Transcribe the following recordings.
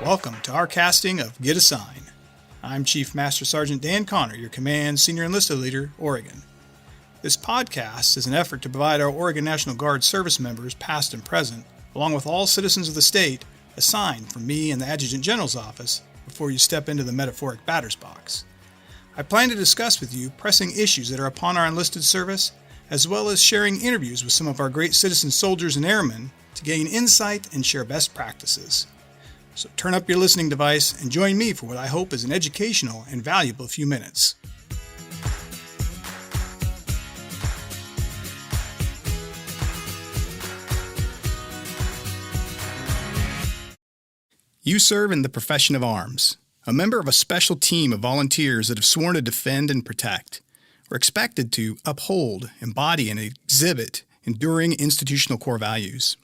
Welcome to our casting of Get a Sign. I'm Chief Master Sergeant Dan Connor, your Command Senior Enlisted Leader, Oregon. This podcast is an effort to provide our Oregon National Guard service members, past and present, along with all citizens of the state, a sign from me and the Adjutant General's office before you step into the metaphoric batter's box. I plan to discuss with you pressing issues that are upon our enlisted service, as well as sharing interviews with some of our great citizen soldiers and airmen to gain insight and share best practices. So turn up your listening device and join me for what I hope is an educational and valuable few minutes. You serve in the profession of arms, a member of a special team of volunteers that have sworn to defend and protect. We're expected to uphold, embody, and exhibit enduring institutional core values.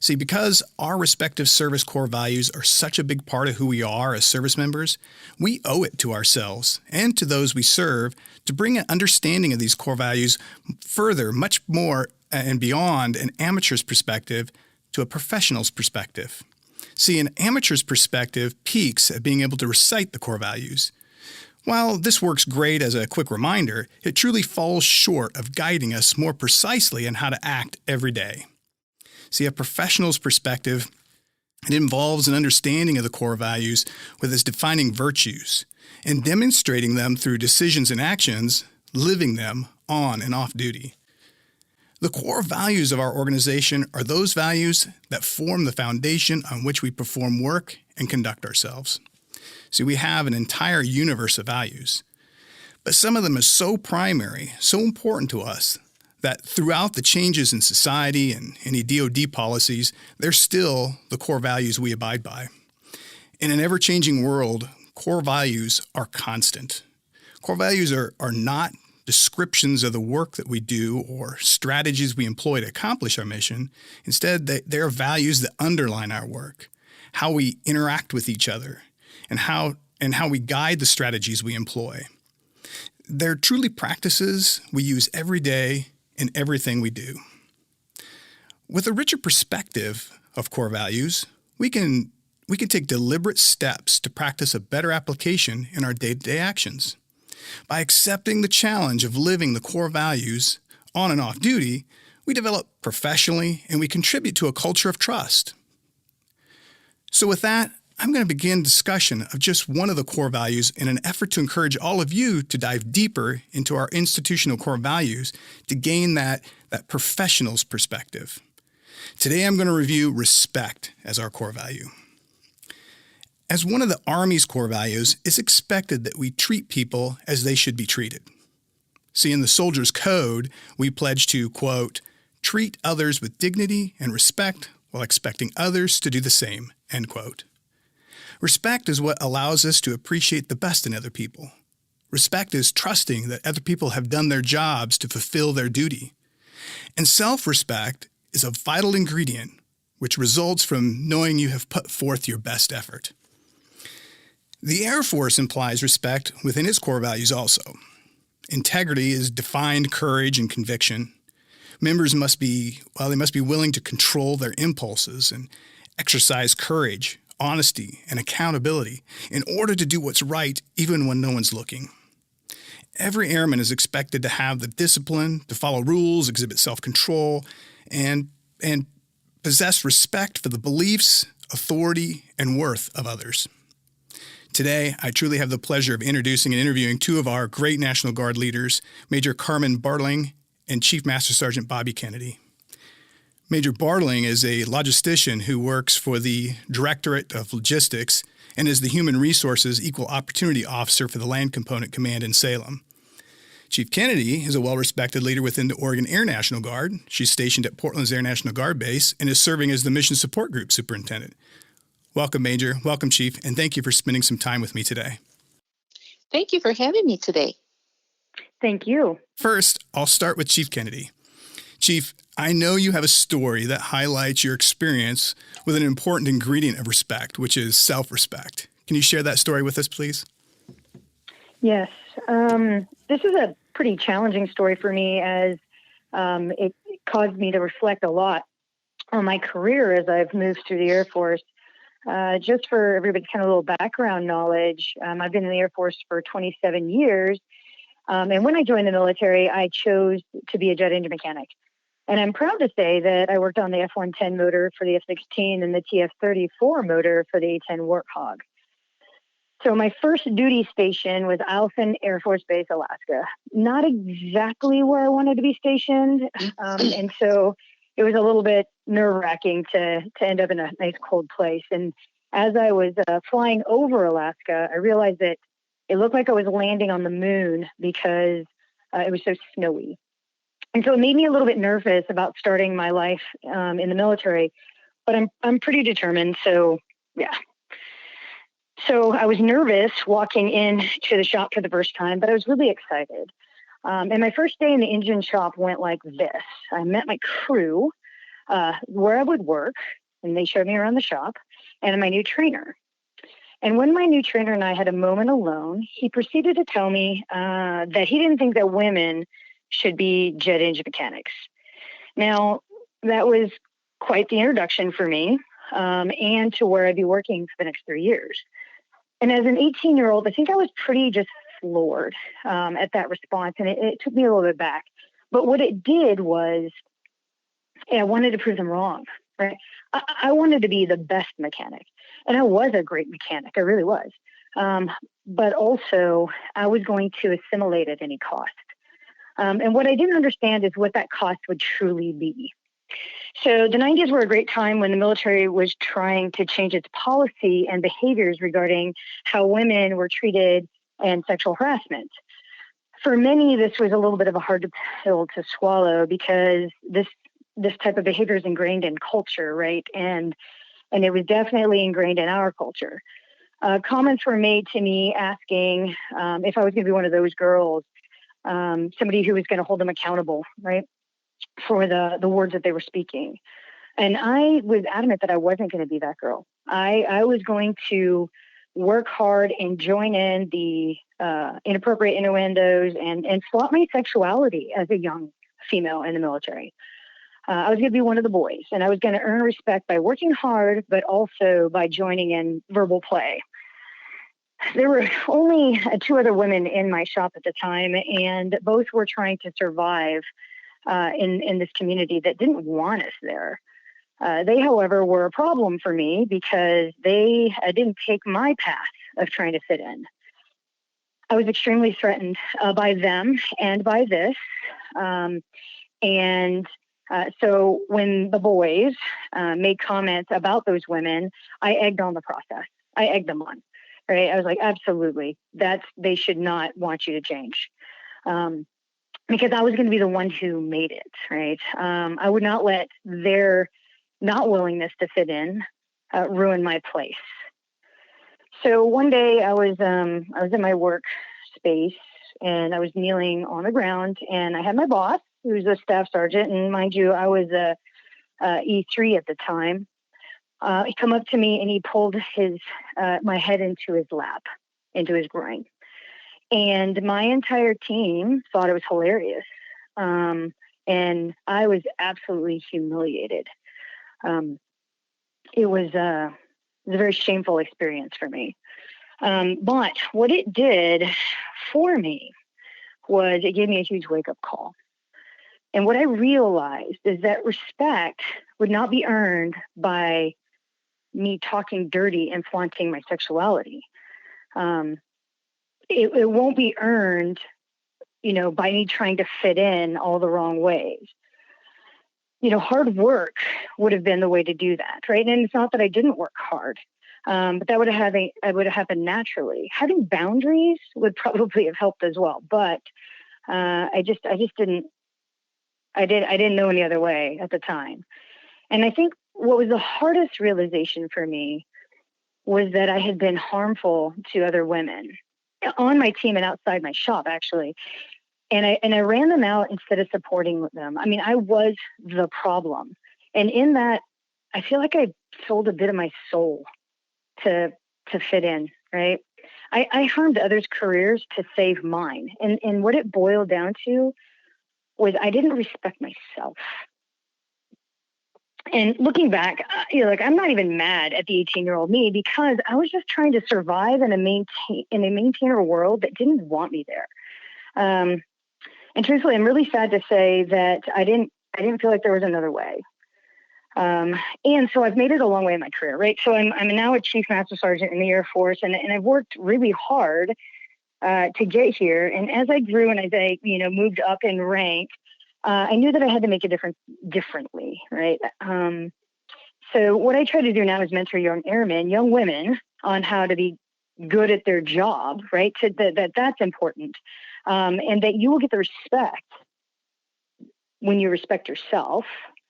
See, because our respective service core values are such a big part of who we are as service members, we owe it to ourselves and to those we serve to bring an understanding of these core values further, much more and beyond an amateur's perspective to a professional's perspective. See, an amateur's perspective peaks at being able to recite the core values. While this works great as a quick reminder, it truly falls short of guiding us more precisely in how to act every day. See, a professional's perspective, it involves an understanding of the core values with its defining virtues and demonstrating them through decisions and actions, living them on and off duty. The core values of our organization are those values that form the foundation on which we perform work and conduct ourselves. See, we have an entire universe of values, but some of them are so primary, so important to us, that throughout the changes in society and any DoD policies, they're still the core values we abide by. In an ever-changing world, core values are constant. Core values are not descriptions of the work that we do or strategies we employ to accomplish our mission. Instead, they are values that underline our work, how we interact with each other, and how we guide the strategies we employ. They're truly practices we use every day in everything we do. With a richer perspective of core values, we can take deliberate steps to practice a better application in our day-to-day actions. By accepting the challenge of living the core values on and off duty, we develop professionally and we contribute to a culture of trust. So with that, I'm going to begin discussion of just one of the core values in an effort to encourage all of you to dive deeper into our institutional core values to gain that professional's perspective. Today I'm going to review respect as our core value. As one of the Army's core values, it's expected that we treat people as they should be treated. See, in the Soldier's Code, we pledge to, quote, treat others with dignity and respect while expecting others to do the same, end quote. Respect is what allows us to appreciate the best in other people. Respect is trusting that other people have done their jobs to fulfill their duty. And self-respect is a vital ingredient which results from knowing you have put forth your best effort. The Air Force implies respect within its core values also. Integrity is defined courage and conviction. Members must be willing to control their impulses and exercise courage, honesty, and accountability in order to do what's right even when no one's looking. Every airman is expected to have the discipline to follow rules, exhibit self-control, and possess respect for the beliefs, authority, and worth of others. Today, I truly have the pleasure of introducing and interviewing two of our great National Guard leaders, Major Carmen Bartling and Chief Master Sergeant Bobby Kennedy. Major Bartling is a logistician who works for the Directorate of Logistics and is the Human Resources Equal Opportunity Officer for the Land Component Command in Salem. Chief Kennedy is a well-respected leader within the Oregon Air National Guard. She's stationed at Portland's Air National Guard Base and is serving as the Mission Support Group Superintendent. Welcome, Major. Welcome, Chief, and thank you for spending some time with me today. Thank you for having me today. Thank you. First, I'll start with Chief Kennedy. Chief, I know you have a story that highlights your experience with an important ingredient of respect, which is self-respect. Can you share that story with us, please? Yes. This is a pretty challenging story for me as it caused me to reflect a lot on my career as I've moved through the Air Force. just for everybody's kind of little background knowledge, I've been in the Air Force for 27 years. And when I joined the military, I chose to be a jet engine mechanic. And I'm proud to say that I worked on the F-110 motor for the F-16 and the TF-34 motor for the A-10 Warthog. So my first duty station was Eielson Air Force Base, Alaska. Not exactly where I wanted to be stationed. And so it was a little bit nerve-wracking to end up in a nice cold place. And as I was flying over Alaska, I realized that it looked like I was landing on the moon because it was so snowy. And so it made me a little bit nervous about starting my life in the military, but I'm pretty determined. So yeah. So I was nervous walking into the shop for the first time, but I was really excited. And my first day in the engine shop went like this. I met my crew where I would work, and they showed me around the shop, and my new trainer. And when my new trainer and I had a moment alone, he proceeded to tell me that he didn't think that women should be jet engine mechanics. Now, that was quite the introduction for me and to where I'd be working for the next 3 years. And as an 18-year-old, I think I was pretty just floored at that response, and it took me a little bit back. But what it did was I wanted to prove them wrong, right? I wanted to be the best mechanic, and I was a great mechanic. I really was. But also, I was going to assimilate at any cost. And what I didn't understand is what that cost would truly be. So the 90s were a great time when the military was trying to change its policy and behaviors regarding how women were treated and sexual harassment. For many, this was a little bit of a hard pill to swallow because this type of behavior is ingrained in culture, right? And it was definitely ingrained in our culture. Comments were made to me asking if I was going to be one of those girls, somebody who was going to hold them accountable, right, for the words that they were speaking. And I was adamant that I wasn't going to be that girl. I was going to work hard and join in the inappropriate innuendos and flaunt my sexuality as a young female in the military. I was going to be one of the boys, and I was going to earn respect by working hard, but also by joining in verbal play. There were only 2 other women in my shop at the time, and both were trying to survive in this community that didn't want us there. They, however, were a problem for me because they didn't take my path of trying to fit in. I was extremely threatened by them and by this. So when the boys made comments about those women, I egged on the process. I egged them on, right? I was like, absolutely, they should not want you to change. Because I was going to be the one who made it, right? I would not let their not willingness to fit in ruin my place. So one day I was in my work space and I was kneeling on the ground, and I had my boss, who was a staff sergeant, and mind you, I was a E3 at the time. He come up to me and he pulled my head into his lap, into his groin. And my entire team thought it was hilarious. And I was absolutely humiliated. It was a very shameful experience for me. But what it did for me was it gave me a huge wake-up call. And what I realized is that respect would not be earned by me talking dirty and flaunting my sexuality. It won't be earned, by me trying to fit in all the wrong ways. Hard work would have been the way to do that, right? And it's not that I didn't work hard, but that would have happened naturally. Having boundaries would probably have helped as well, but I didn't know any other way at the time. And I think what was the hardest realization for me was that I had been harmful to other women on my team and outside my shop, actually. And I ran them out instead of supporting them. I mean, I was the problem. And in that, I feel like I sold a bit of my soul to fit in, right? I harmed others' careers to save mine. And what it boiled down to was I didn't respect myself. And looking back, like I'm not even mad at the 18-year-old me because I was just trying to survive in a maintainer world that didn't want me there. And truthfully, I'm really sad to say that I didn't feel like there was another way. And so I've made it a long way in my career, right? So I'm now a Chief Master Sergeant in the Air Force, and I've worked really hard to get here. And as I grew and as I, moved up in rank, I knew that I had to make a difference differently, right? So what I try to do now is mentor young airmen, young women, on how to be good at their job, right? So that's important, and that you will get the respect when you respect yourself,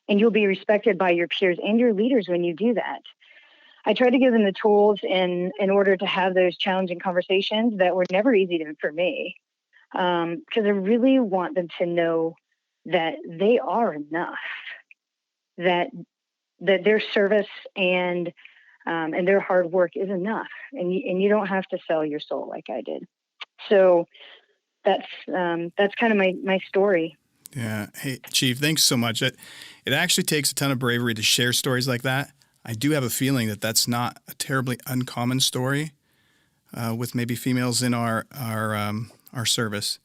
and you'll be respected by your peers and your leaders when you do that. I try to give them the tools in order to have those challenging conversations that were never easy for me, because I really want them to know that they are enough, that their service and their hard work is enough, and you don't have to sell your soul like I did. So that's kind of my story. Yeah. Hey, Chief, thanks so much. It actually takes a ton of bravery to share stories like that. I do have a feeling that that's not a terribly uncommon story with maybe females in our service.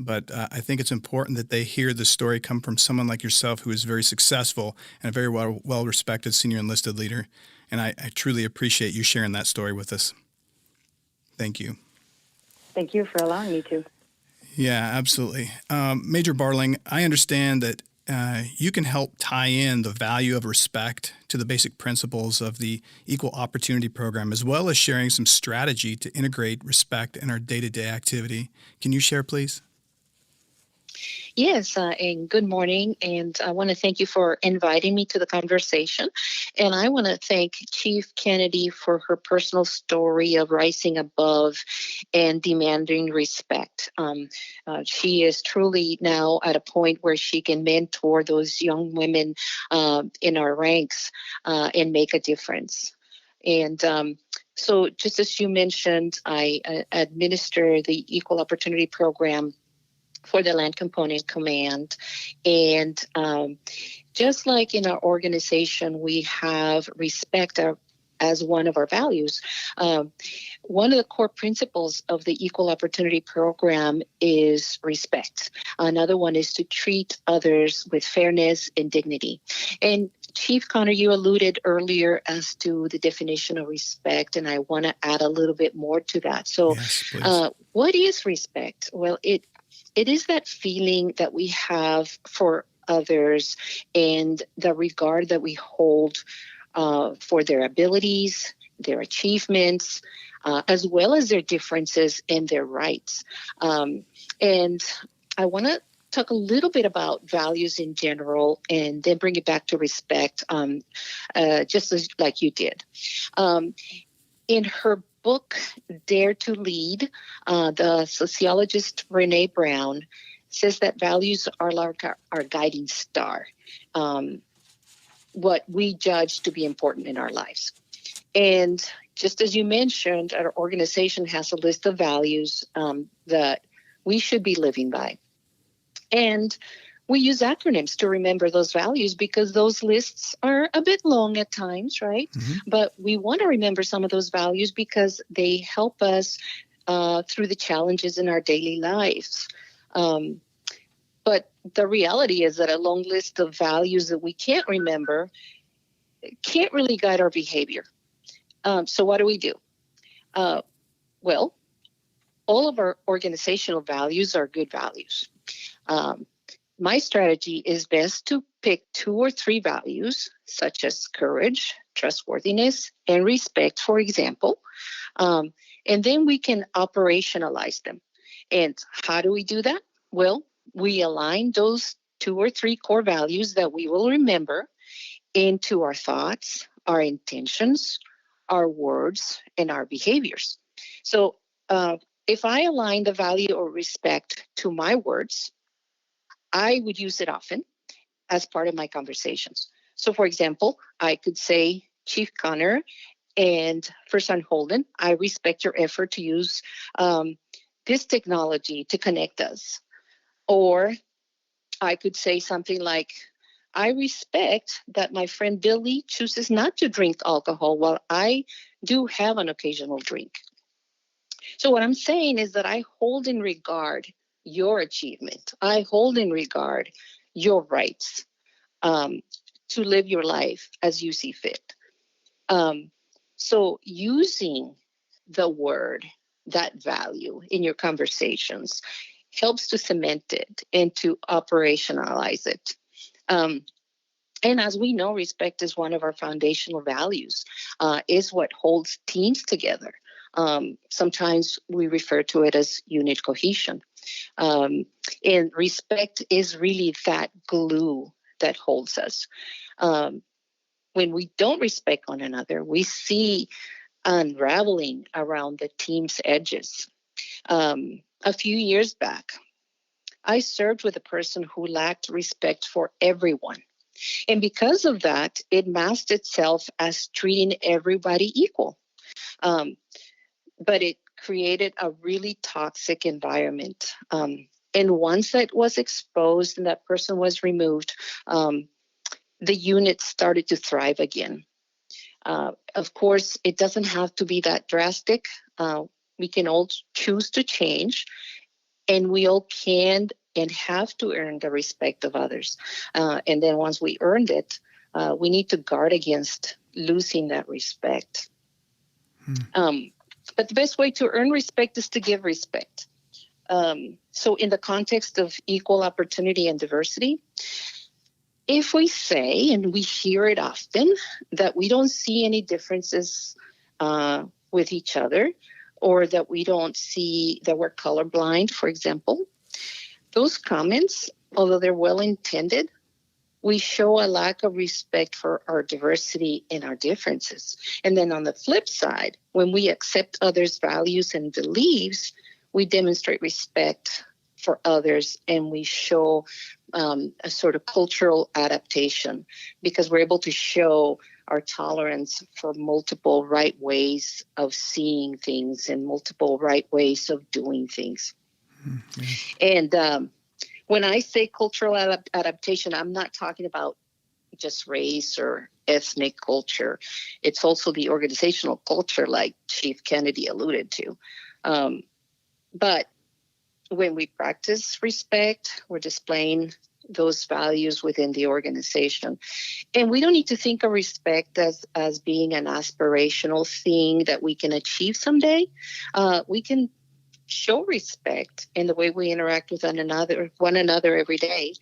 But I think it's important that they hear the story come from someone like yourself who is very successful and a very well-respected senior enlisted leader. And I truly appreciate you sharing that story with us. Thank you. Thank you for allowing me to. Yeah, absolutely. Major Barling, I understand that you can help tie in the value of respect to the basic principles of the Equal Opportunity Program, as well as sharing some strategy to integrate respect in our day-to-day activity. Can you share, please? Yes, and good morning. And I want to thank you for inviting me to the conversation. And I want to thank Chief Kennedy for her personal story of rising above and demanding respect. She is truly now at a point where she can mentor those young women in our ranks and make a difference. And so just as you mentioned, I administer the Equal Opportunity Program for the Land Component Command. And just like in our organization, we have respect as one of our values. One of the core principles of the Equal Opportunity Program is respect. Another one is to treat others with fairness and dignity. And Chief Connor, you alluded earlier as to the definition of respect, and I want to add a little bit more to that. So yes, what is respect? Well, it is that feeling that we have for others and the regard that we hold for their abilities, their achievements, as well as their differences and their rights. And I want to talk a little bit about values in general and then bring it back to respect, just as like you did. In her book, Dare to Lead, the sociologist Brene Brown says that values are like our guiding star, what we judge to be important in our lives. And just as you mentioned, our organization has a list of values that we should be living by. And we use acronyms to remember those values because those lists are a bit long at times, right? Mm-hmm. But we want to remember some of those values because they help us through the challenges in our daily lives. But the reality is that a long list of values that we can't remember can't really guide our behavior. So what do? Well, all of our organizational values are good values. My strategy is best to pick 2 or 3 values, such as courage, trustworthiness, and respect, for example, and then we can operationalize them. And how do we do that? Well, we align those 2 or 3 core values that we will remember into our thoughts, our intentions, our words, and our behaviors. So if I align the value of respect to my words, I would use it often as part of my conversations. So, for example, I could say, Chief Connor and First Son Holden, I respect your effort to use this technology to connect us. Or I could say something like, I respect that my friend Billy chooses not to drink alcohol while I do have an occasional drink. So what I'm saying is that I hold in regard your achievement. I hold in regard your rights to live your life as you see fit. So using the word, that value in your conversations helps to cement it and to operationalize it. And as we know, respect is one of our foundational values, is what holds teams together. Sometimes we refer to it as unit cohesion. And respect is really that glue that holds us. When we don't respect one another, we see unraveling around the team's edges. A few years back, I served with a person who lacked respect for everyone. And because of that, it masked itself as treating everybody equal. But it created a really toxic environment. And once that was exposed and that person was removed, the unit started to thrive again. Of course, it doesn't have to be that drastic. We can all choose to change, and we all can and have to earn the respect of others. And then once we earned it, we need to guard against losing that respect. But the best way to earn respect is to give respect. So in the context of equal opportunity and diversity, if we say, and we hear it often, that we don't see any differences with each other, or that we don't see that we're colorblind, for example, those comments, although they're well intended, we show a lack of respect for our diversity and our differences. And then on the flip side, when we accept others' values and beliefs, we demonstrate respect for others, and we show a sort of cultural adaptation, because we're able to show our tolerance for multiple right ways of seeing things and multiple right ways of doing things. Mm-hmm. And when I say cultural adaptation, I'm not talking about just race or ethnic culture. It's also the organizational culture, like Chief Kennedy alluded to. But when we practice respect, we're displaying those values within the organization. And we don't need to think of respect as being an aspirational thing that we can achieve someday. We can show respect in the way we interact with one another every day.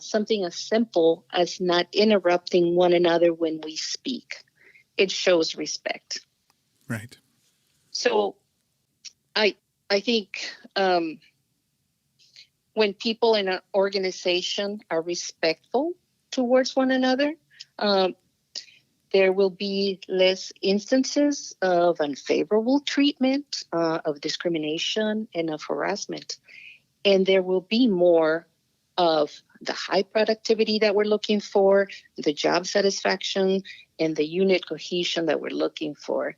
Something as simple as not interrupting one another when we speak. It shows respect. Right. So I think when people in an organization are respectful towards one another, there will be less instances of unfavorable treatment, of discrimination, and of harassment. And there will be more of the high productivity that we're looking for, the job satisfaction, and the unit cohesion that we're looking for.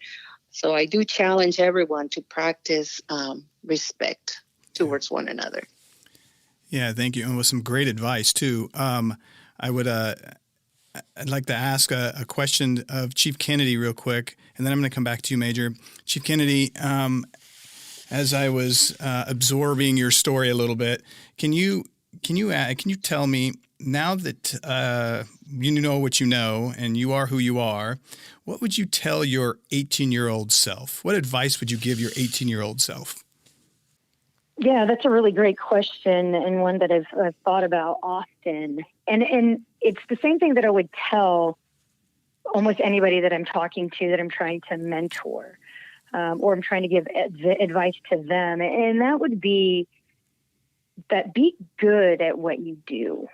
So I do challenge everyone to practice respect towards one another. Yeah, thank you. And with some great advice, too. I'd like to ask a question of Chief Kennedy real quick, and then I'm going to come back to you, Major. Chief Kennedy, as I was absorbing your story a little bit, can you tell me, now that you know what you know and you are who you are, what would you tell your 18-year-old self? What advice would you give your 18-year-old self? Yeah, that's a really great question, and one that I've thought about often. And it's the same thing that I would tell almost anybody that I'm talking to, that I'm trying to mentor, or I'm trying to give advice to them. And that would be that be good at what you do.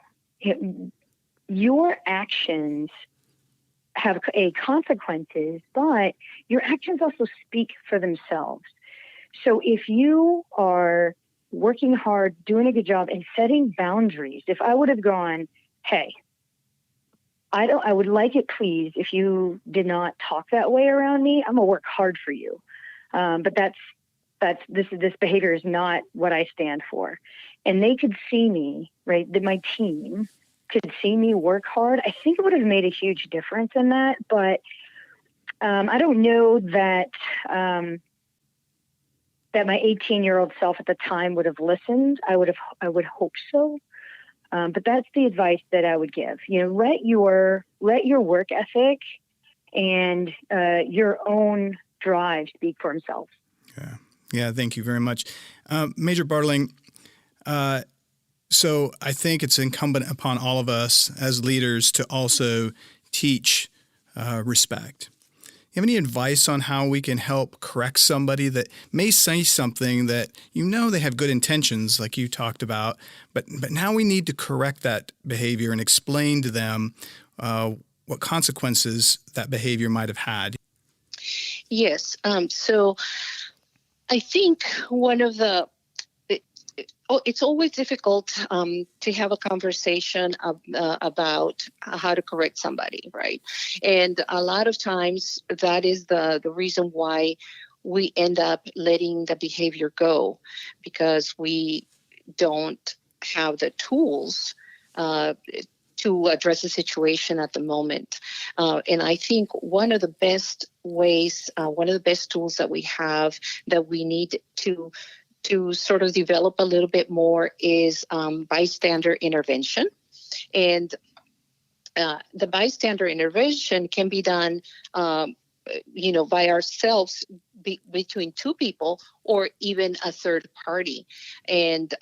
Your actions have consequences, but your actions also speak for themselves. So if you are working hard, doing a good job, and setting boundaries, if I would have gone, hey, I would like it, please, if you did not talk that way around me, I'm gonna work hard for you. But this behavior is not what I stand for. And they could see me, right? That my team could see me work hard, I think it would have made a huge difference in that. But I don't know that that my 18-year-old self at the time would have listened. I would hope so. But that's the advice that I would give. Let your work ethic and your own drive speak for himself. Yeah. Thank you very much, Major Bartling. So I think it's incumbent upon all of us as leaders to also teach respect. You have any advice on how we can help correct somebody that may say something that they have good intentions, like you talked about, but now we need to correct that behavior and explain to them what consequences that behavior might have had? Yes. So I think it's always difficult to have a conversation about how to correct somebody, right? And a lot of times that is the reason why we end up letting the behavior go, because we don't have the tools to address the situation at the moment. And I think one of the best ways, one of the best tools that we have that we need to sort of develop a little bit more is bystander intervention. And the bystander intervention can be done, by ourselves between two people or even a third party. And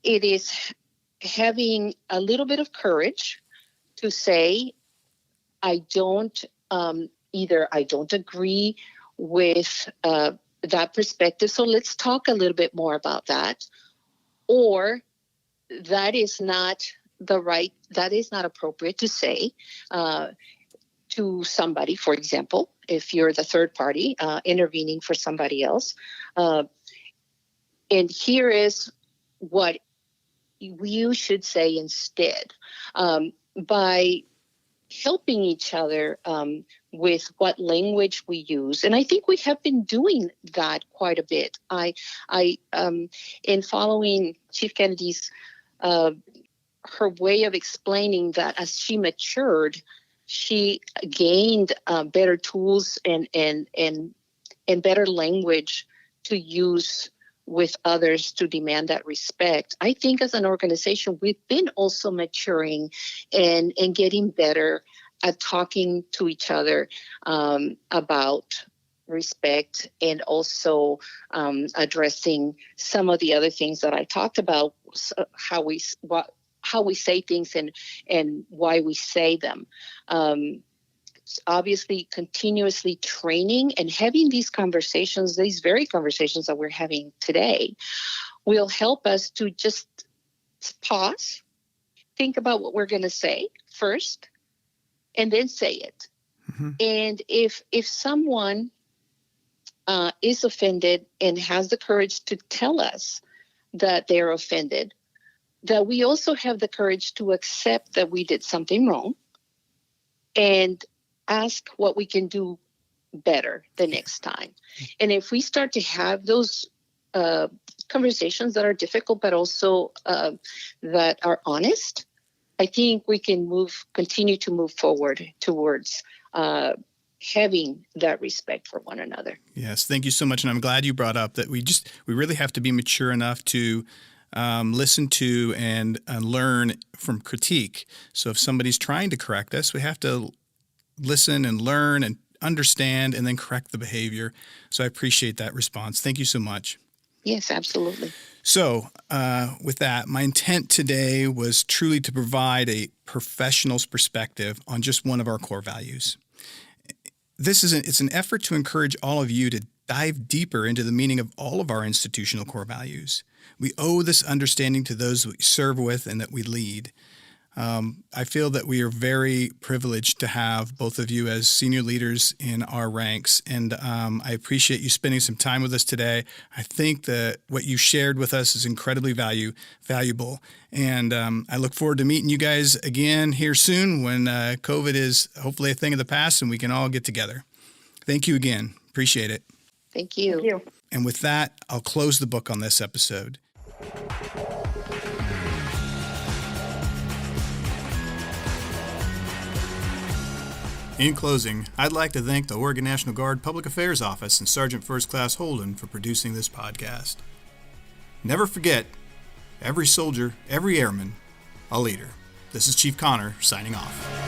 it is having a little bit of courage to say, I don't agree with that perspective. So let's talk a little bit more about that. Or that is not appropriate to say to somebody, for example, if you're the third party intervening for somebody else. And here is what you should say instead, by helping each other with what language we use. And I think we have been doing that quite a bit. In following Chief Kennedy's, her way of explaining that as she matured, she gained better tools and better language to use with others to demand that respect. I think as an organization, we've been also maturing and getting better at talking to each other about respect, and also addressing some of the other things that I talked about, how we say things and why we say them. Obviously, continuously training and having these conversations, these very conversations that we're having today, will help us to just pause, think about what we're going to say first, and then say it. Mm-hmm. And if someone is offended and has the courage to tell us that they're offended, that we also have the courage to accept that we did something wrong and ask what we can do better the next time. And if we start to have those conversations that are difficult, but also that are honest, I think we can continue to move forward towards having that respect for one another. Yes, thank you so much. And I'm glad you brought up that we really have to be mature enough to listen to and learn from critique. So if somebody's trying to correct us, we have to listen and learn and understand and then correct the behavior. So I appreciate that response. Thank you so much. Yes, absolutely. So with that, my intent today was truly to provide a professional's perspective on just one of our core values. It's an effort to encourage all of you to dive deeper into the meaning of all of our institutional core values. We owe this understanding to those we serve with and that we lead. I feel that we are very privileged to have both of you as senior leaders in our ranks, and I appreciate you spending some time with us today. I think that what you shared with us is incredibly valuable, and I look forward to meeting you guys again here soon when COVID is hopefully a thing of the past and we can all get together. Thank you again. Appreciate it. Thank you. Thank you. And with that, I'll close the book on this episode. In closing, I'd like to thank the Oregon National Guard Public Affairs Office and Sergeant First Class Holden for producing this podcast. Never forget, every soldier, every airman, a leader. This is Chief Connor signing off.